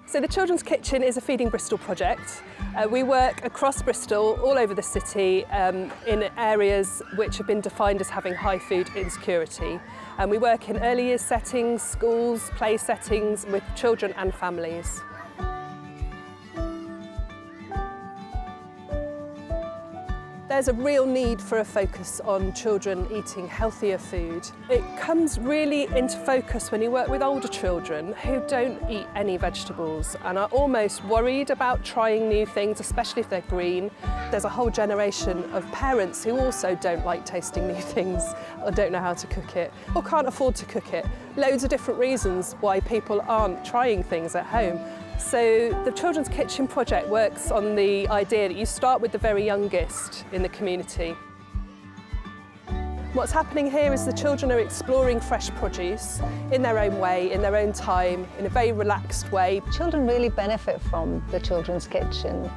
So the Children's Kitchen is a Feeding Bristol project. We work across Bristol, all over the city, in areas which have been defined as having high food insecurity. And we work in early years settings, schools, play settings with children and families. There's a real need for a focus on children eating healthier food. It comes really into focus when you work with older children who don't eat any vegetables and are almost worried about trying new things, especially if they're green. There's a whole generation of parents who also don't like tasting new things or don't know how to cook it or can't afford to cook it. Loads of different reasons why people aren't trying things at home. So the Children's Kitchen project works on the idea that you start with the very youngest in the community. What's happening here is the children are exploring fresh produce in their own way, in their own time, in a very relaxed way. Children really benefit from the Children's Kitchen.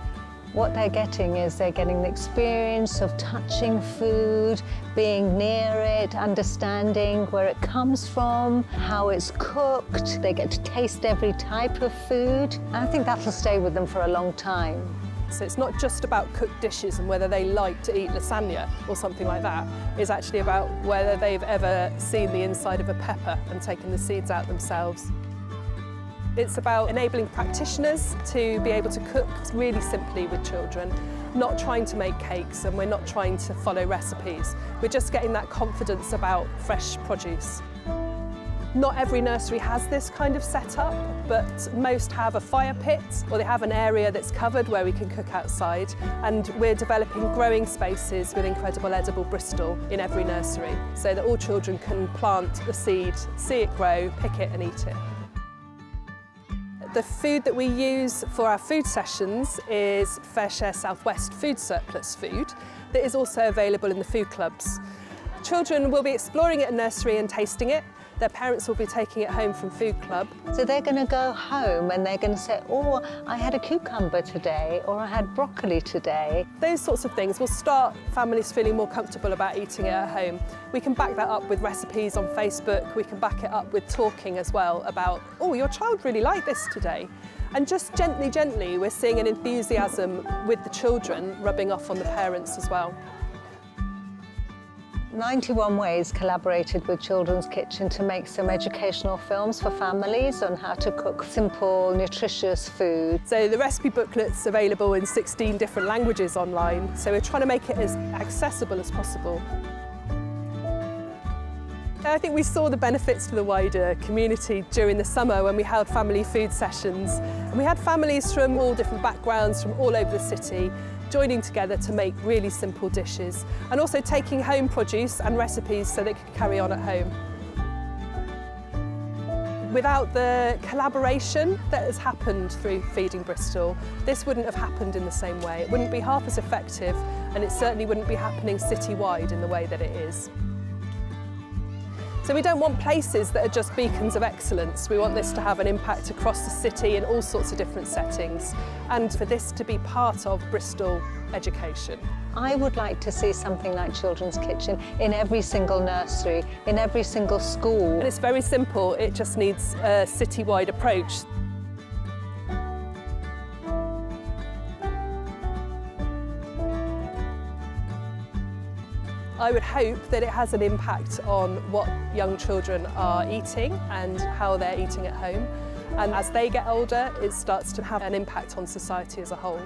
What they're getting is they're getting the experience of touching food, being near it, understanding where it comes from, how it's cooked. They get to taste every type of food. And I think that'll stay with them for a long time. So it's not just about cooked dishes and whether they like to eat lasagna or something like that. It's actually about whether they've ever seen the inside of a pepper and taken the seeds out themselves. It's about enabling practitioners to be able to cook really simply with children, not trying to make cakes, and we're not trying to follow recipes. We're just getting that confidence about fresh produce. Not every nursery has this kind of setup, but most have a fire pit or they have an area that's covered where we can cook outside, and we're developing growing spaces with Incredible Edible Bristol in every nursery so that all children can plant the seed, see it grow, pick it and eat it. The food that we use for our food sessions is FareShare South West food surplus food that is also available in the food clubs. Children will be exploring it in nursery and tasting it. Their parents will be taking it home from food club. So they're going to go home and they're going to say, oh, I had a cucumber today, or I had broccoli today. Those sorts of things will start families feeling more comfortable about eating it at home. We can back that up with recipes on Facebook. We can back it up with talking as well about, oh, your child really liked this today. And just gently, gently, we're seeing an enthusiasm with the children rubbing off on the parents as well. 91 Ways collaborated with Children's Kitchen to make some educational films for families on how to cook simple, nutritious food. So the recipe booklet's available in 16 different languages online, so we're trying to make it as accessible as possible. I think we saw the benefits to the wider community during the summer when we held family food sessions. And we had families from all different backgrounds, from all over the city, joining together to make really simple dishes and also taking home produce and recipes so they could carry on at home. Without the collaboration that has happened through Feeding Bristol, this wouldn't have happened in the same way. It wouldn't be half as effective, and it certainly wouldn't be happening citywide in the way that it is. So we don't want places that are just beacons of excellence. We want this to have an impact across the city in all sorts of different settings, and for this to be part of Bristol education. I would like to see something like Children's Kitchen in every single nursery, in every single school. And it's very simple, it just needs a citywide approach. I would hope that it has an impact on what young children are eating and how they're eating at home. And as they get older, it starts to have an impact on society as a whole.